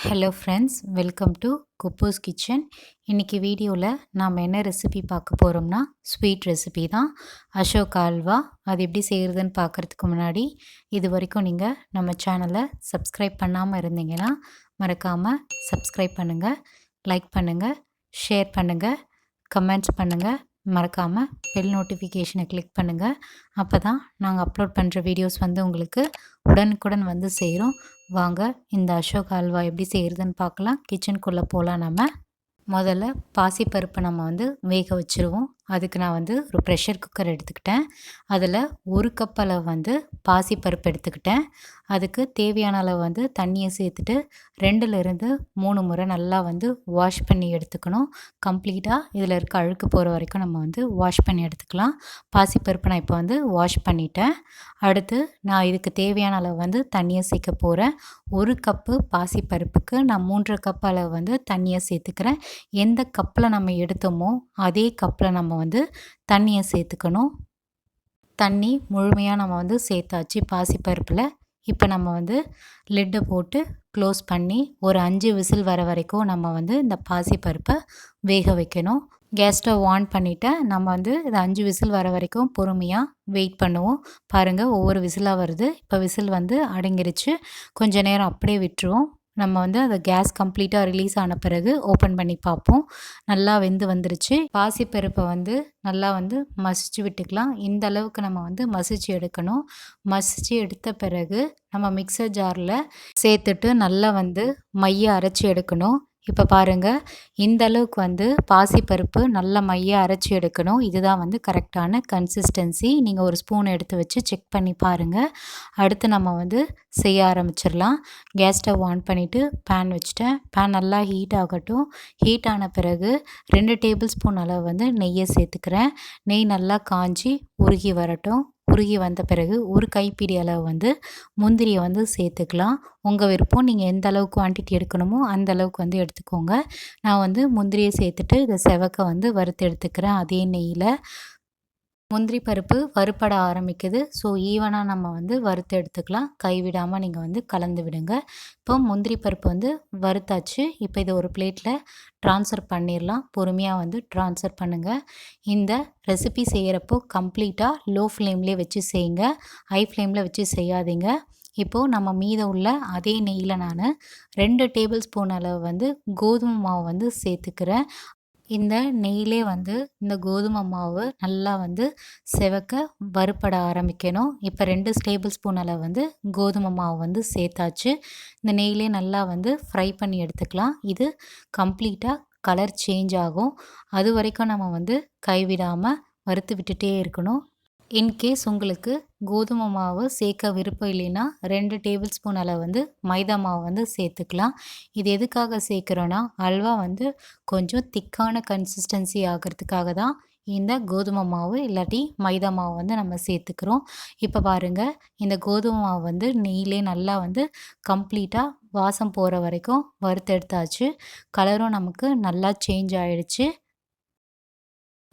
Hello friends, welcome to kuboos kitchen. இன்றைக்கி வீடியோவில் நாம் என்ன ரெசிபி பார்க்க போகிறோம்னா ஸ்வீட் ரெசிபி தான். அசோக் அல்வா. அது எப்படி செய்கிறதுன்னு பார்க்குறதுக்கு முன்னாடி இது வரைக்கும் நீங்கள் நம்ம சேனலை சப்ஸ்கிரைப் பண்ணாமல் இருந்தீங்கன்னா மறக்காமல் சப்ஸ்கிரைப் பண்ணுங்கள், லைக் பண்ணுங்கள், ஷேர் பண்ணுங்கள், கமெண்ட்ஸ் பண்ணுங்கள். மறக்காமல் பெல் நோட்டிஃபிகேஷனை கிளிக் பண்ணுங்கள். அப்போ தான் நாங்கள் அப்லோட் பண்ணுற வீடியோஸ் உங்களுக்கு உடனுக்குடன் சேரும். வாங்க இந்த அசோக் அல்வா எப்படி செய்கிறதுன்னு பார்க்கலாம். கிச்சனுக்குள்ளே போகலாம். நம்ம முதல்ல பாசிப்பருப்பை நம்ம வேக வச்சுருவோம். அதுக்கு நான் ஒரு ப்ரெஷர் குக்கர் எடுத்துக்கிட்டேன். அதில் 1 கப் அளவு பாசிப்பருப்பு எடுத்துக்கிட்டேன். அதுக்கு தேவையான அளவு தண்ணியை சேர்த்துட்டு 2லேருந்து 3 முறை நல்லா வாஷ் பண்ணி எடுத்துக்கணும். கம்ப்ளீட்டாக இதில் இருக்க அழுக்கு போகிற வரைக்கும் நம்ம வாஷ் பண்ணி எடுத்துக்கலாம். பாசிப்பருப்பு நான் இப்போ வாஷ் பண்ணிட்டேன். அடுத்து நான் இதுக்கு தேவையான அளவு தண்ணியை சேர்க்க போகிறேன். 1 கப்பு பாசிப்பருப்புக்கு நான் 3 கப் அளவு தண்ணியை சேர்த்துக்கிறேன். எந்த கப்பில் நம்ம எடுத்தோமோ அதே கப்பில் நம்ம தண்ணியை சேர்த்துக்கணும். தண்ணி முழுமையாக நம்ம சேர்த்தாச்சு பாசிப்பருப்பில். இப்போ நம்ம லிட்டை போட்டு க்ளோஸ் பண்ணி ஒரு 5 விசில் வர வரைக்கும் நம்ம இந்த பாசிப்பருப்பை வேக வைக்கணும். கேஸ் ஸ்டவ் ஆன் பண்ணிவிட்டேன். நம்ம இதை 5 விசில் வர வரைக்கும் பொறுமையாக வெயிட் பண்ணுவோம். பாருங்கள், ஒவ்வொரு விசிலாக வருது. இப்போ விசில் அடங்கிருச்சு. கொஞ்ச நேரம் அப்படியே விட்டுருவோம். நம்ம அதை கேஸ் கம்ப்ளீட்டாக ரிலீஸ் ஆன பிறகு ஓப்பன் பண்ணி பார்ப்போம். நல்லா வெந்து வந்துருச்சு. பாசிப்பருப்பை நல்லா மசிச்சு விட்டுக்கலாம். இந்த அளவுக்கு நம்ம மசிச்சு எடுக்கணும். மசிச்சு எடுத்த பிறகு நம்ம மிக்சர் ஜாரில் சேர்த்துட்டு நல்லா மைய அரைச்சி எடுக்கணும். இப்போ பாருங்கள், இந்த அளவுக்கு பாசிப்பருப்பு நல்லா மைய அரைச்சி எடுக்கணும். இதுதான் கரெக்டான கன்சிஸ்டன்சி. நீங்கள் ஒரு ஸ்பூன் எடுத்து வச்சு செக் பண்ணி பாருங்கள். அடுத்து நம்ம செய்ய ஆரம்பிச்சிடலாம். கேஸ் ஸ்டவ் ஆன் பண்ணிவிட்டு பேன் வச்சுட்டேன். பேன் நல்லா ஹீட் ஆகட்டும். ஹீட் ஆன பிறகு 2 டேபிள் ஸ்பூன் அளவு நெய்யை சேர்த்துக்கிறேன். நெய் நல்லா காஞ்சி உருகி வரட்டும். உருகி வந்த பிறகு ஒரு கைப்பிடி அளவு முந்திரியை சேர்த்துக்கலாம். உங்கள் விருப்பம். நீங்கள் எந்த அளவுக்கு குவான்டிட்டி எடுக்கணுமோ அந்த அளவுக்கு எடுத்துக்கோங்க. நான் முந்திரியை சேர்த்துட்டு இதை செவக்க வறுத்து எடுத்துக்கிறேன். அதே நெய்யில் முந்திரி பருப்பு வறுப்பட ஆரம்பிக்குது. ஸோ ஈவனாக நம்ம வறுத்து எடுத்துக்கலாம். கைவிடாமல் நீங்கள் கலந்து விடுங்க. இப்போ முந்திரி பருப்பு வறுத்தாச்சு. இப்போ இதை ஒரு பிளேட்டில் ட்ரான்ஸ்ஃபர் பண்ணிடலாம். பொறுமையாக ட்ரான்ஸ்ஃபர் பண்ணுங்கள். இந்த ரெசிபி செய்கிறப்போ கம்ப்ளீட்டாக லோ ஃப்ளேம்லேயே வச்சு செய்யுங்க. ஹை ஃப்ளேமில் வச்சு செய்யாதீங்க. இப்போது நம்ம மீதம் உள்ள அதே நெய்யில் நான் 2 டேபிள் ஸ்பூன் அளவு கோதுமை மாவு சேர்த்துக்கிறேன். இந்த நெய்யிலே இந்த கோதுமை மாவு நல்லா செவக்க வறுப்பட ஆரம்பிக்கணும். இப்போ 2 டேபிள் ஸ்பூன் அளவு கோதுமை மாவு சேர்த்தாச்சு. இந்த நெய்யிலே நல்லா ஃப்ரை பண்ணி எடுத்துக்கலாம். இது கம்ப்ளீட்டாக கலர் சேஞ்ச் ஆகும். அது வரைக்கும் நம்ம கைவிடாமல் வறுத்து விட்டுட்டே இருக்கணும். இன்கேஸ் உங்களுக்கு கோதுமை மாவு சேர்க்க விருப்பம் இல்லைன்னா 2 டேபிள் ஸ்பூன் அளவு மைதா மாவு சேர்த்துக்கலாம். இது எதுக்காக சேர்க்குறோன்னா அல்வா கொஞ்சம் திக்கான கன்சிஸ்டன்சி ஆகிறதுக்காக தான் இந்த கோதுமை மாவு இல்லாட்டி மைதா மாவு நம்ம சேர்த்துக்கிறோம். இப்போ பாருங்கள், இந்த கோதுமை மாவு நெய்யிலே நல்லா கம்ப்ளீட்டாக வாசம் போகிற வரைக்கும் வறுத்தெடுத்தாச்சு. கலரும் நமக்கு நல்லா சேஞ்ச் ஆகிடுச்சு.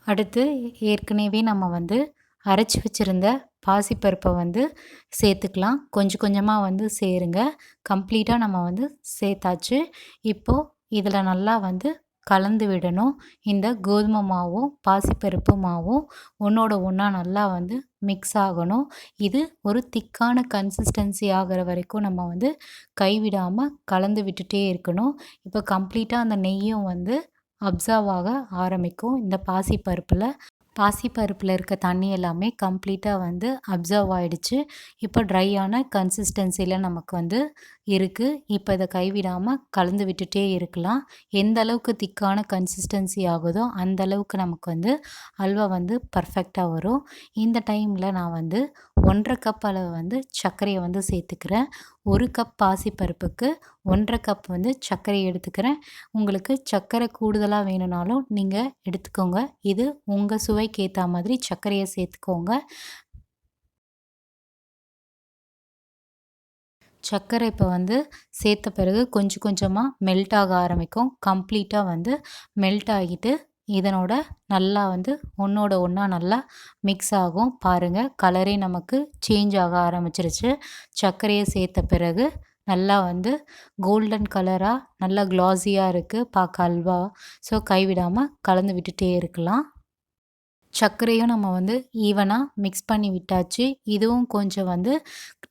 அடுத்து ஏற்கனவே நம்ம அரைச்சி வச்சுருந்த பாசிப்பருப்பை சேர்த்துக்கலாம். கொஞ்சம் கொஞ்சமாக சேருங்க. கம்ப்ளீட்டாக நம்ம சேர்த்தாச்சு. இப்போது இதில் நல்லா கலந்து விடணும். இந்த கோதுமை மாவும் பாசிப்பருப்பு மாவும் ஒன்றோட ஒன்றா நல்லா மிக்ஸ் ஆகணும். இது ஒரு திக்கான கன்சிஸ்டன்சி ஆகிற வரைக்கும் நம்ம கைவிடாமல் கலந்து விட்டுட்டே இருக்கணும். இப்போ கம்ப்ளீட்டாக அந்த நெய்யும் அப்சர்வ் ஆக ஆரம்பிக்கும். இந்த பாசிப்பருப்பில் இருக்க தண்ணி எல்லாமே கம்ப்ளீட்டாக அப்சர்வ் ஆகிடுச்சு. இப்போ ட்ரையான கன்சிஸ்டன்சியில் நமக்கு இருக்குது. இப்போ இதை கைவிடாமல் கலந்து விட்டுட்டே இருக்கலாம். எந்த அளவுக்கு திக்கான கன்சிஸ்டன்சி ஆகுதோ அந்த அளவுக்கு நமக்கு அல்வா பர்ஃபெக்டாக வரும். இந்த டைமில் நான் 1.5 கப் அளவு சர்க்கரையை சேர்த்துக்கிறேன். 1 கப் பாசிப்பருப்புக்கு 1.5 கப் சர்க்கரை எடுத்துக்கிறேன். உங்களுக்கு சர்க்கரை கூடுதலாக வேணும்னாலும் நீங்கள் எடுத்துக்கோங்க. இது உங்கள் சுவைக்கு ஏற்ற மாதிரி சர்க்கரையை சேர்த்துக்கோங்க. சர்க்கரை இப்போ சேர்த்த பிறகு கொஞ்சம் கொஞ்சமாக மெல்ட் ஆக ஆரம்பிக்கும். கம்ப்ளீட்டாக மெல்ட் ஆகிட்டு இதனோட நல்லா ஒன்றோட ஒன்றா நல்லா மிக்ஸ் ஆகும். பாருங்கள், கலரே நமக்கு சேஞ்ச் ஆக ஆரம்பிச்சிருச்சு. சர்க்கரையை சேர்த்த பிறகு நல்லா வந்து கோல்டன் கலரா நல்லா க்ளாஸியா இருக்கு பார்க்க அல்வா. ஸோ கைவிடாம கலந்து விட்டுட்டே இருக்கலாம். சர்க்கரையும் நம்ம வந்து ஈவனா மிக்ஸ் பண்ணி விட்டாச்சு. இதுவும் கொஞ்சம் வந்து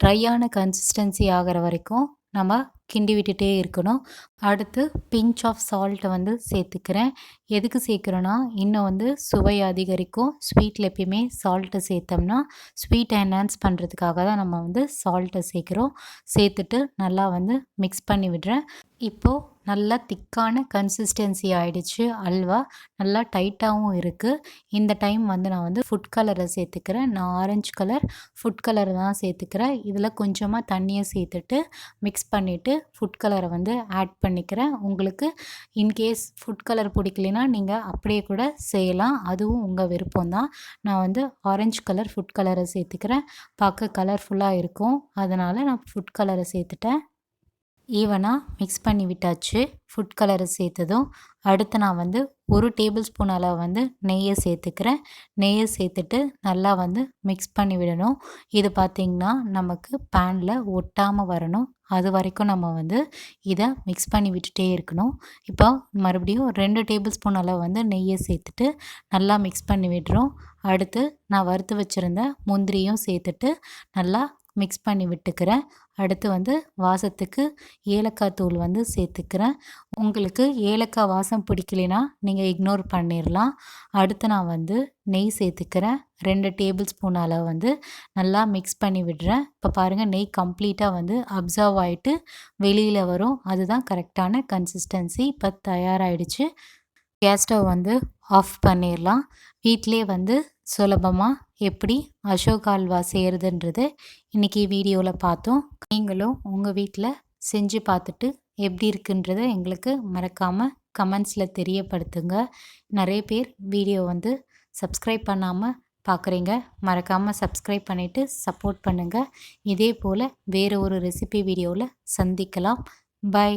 ட்ரையான கன்சிஸ்டன்சி ஆகுற வரைக்கும் நம்ம கிண்டி விட்டுட்டே இருக்கணும். அடுத்து பிஞ்ச் ஆஃப் சால்ட்ட வந்து சேர்த்துக்கிறேன். எதுக்கு சேர்க்குறோன்னா, இன்னும் வந்து சுவை அதிகரிக்கும். ஸ்வீட்ல எப்பயுமே சால்ட்ட சேர்த்தோம்னா, ஸ்வீட்ட என்ஹான்ஸ் பண்ணுறதுக்காக தான் நம்ம வந்து சால்ட்ட சேர்க்குறோம். சேர்த்துட்டு நல்லா வந்து மிக்ஸ் பண்ணி விடுறேன். இப்போ நல்லா திக்கான கன்சிஸ்டன்சி ஆயிடுச்சு அல்வா. நல்லா டைட்டாவும் இருக்கு. இந்த டைம் வந்து நான் வந்து ஃபுட் கலர சேர்த்துக்கிறேன். நான் ஆரஞ்சு கலர் ஃபுட் கலர் தான் சேர்த்துக்கிறேன். இதில கொஞ்சமா தண்ணிய சேர்த்துட்டு மிக்ஸ் பண்ணிட்டு ஃபுட் கலர வந்து ஆட் பண்ணிக்கிறேன். உங்களுக்கு இன்கேஸ் ஃபுட் கலர் பிடிக்கலைன்னா, நீங்க அப்படியே கூட செய்யலாம். அதுவும் உங்க விருப்பம் தான். நான் வந்து ஆரஞ்சு கலர் ஃபுட் கலர சேர்த்துக்கிறேன். பார்க்க கலர்ஃபுல்லா இருக்கும். அதனால நான் ஃபுட் கலர சேர்த்துட்டேன். ஈவனா மிக்ஸ் பண்ணி விட்டாச்சு. ஃபுட் கலர சேர்த்ததும், அடுத்து நான் வந்து 1 டேபிள் ஸ்பூன் அளவு வந்து நெய்ய சேர்த்துக்கிறேன். நெய்ய சேர்த்துட்டு நல்லா வந்து மிக்ஸ் பண்ணி விடணும். இது பார்த்திங்கன்னா, நமக்கு பேன்ல ஒட்டாம வரணும். அது வரைக்கும் நம்ம வந்து இத மிக்ஸ் பண்ணி விட்டுட்டே இருக்கணும். இப்போ மறுபடியும் 2 டேபிள் ஸ்பூன் அளவு வந்து நெய்ய சேர்த்துட்டு நல்லா மிக்ஸ் பண்ணி விடுறோம். அடுத்து நான் வறுத்து வச்சிருந்த முந்திரியும் சேர்த்துட்டு நல்லா மிக்ஸ் பண்ணி விட்டுக்கிறேன். அடுத்து வந்து வாசத்துக்கு ஏலக்காய் தூள் வந்து சேர்த்துக்கிறேன். உங்களுக்கு ஏலக்காய் வாசம் பிடிக்கலைன்னா நீங்கள் இக்னோர் பண்ணிடலாம். அடுத்து நான் வந்து நெய் சேர்த்துக்கிறேன். 2 டேபிள் ஸ்பூன் அளவு வந்து நல்லா மிக்ஸ் பண்ணி விடுறேன். இப்போ பாருங்கள், நெய் கம்ப்ளீட்டாக வந்து அப்சர்வ் ஆகிட்டு வெளியில் வரும். அதுதான் கரெக்டான கன்சிஸ்டன்சி. இப்போ தயாராகிடுச்சு. கேஸ் ஸ்டவ் வந்து ஆஃப் பண்ணிடலாம். வீட்டிலே வந்து சுலபமாக எப்படி அசோகா அல்வா செய்கிறதுன்றது இன்றைக்கி வீடியோவில் பார்த்தோம். நீங்களும் உங்கள் வீட்டில் செஞ்சு பார்த்துட்டு எப்படி இருக்குன்றத எங்களுக்கு மறக்காமல் கமெண்ட்ஸில் தெரியப்படுத்துங்க. நிறைய பேர் வீடியோ வந்து சப்ஸ்கிரைப் பண்ணாமல் பார்க்குறீங்க. மறக்காமல் சப்ஸ்கிரைப் பண்ணிவிட்டு சப்போர்ட் பண்ணுங்கள். இதே போல் வேறு ஒரு ரெசிபி வீடியோவில் சந்திக்கலாம். பை.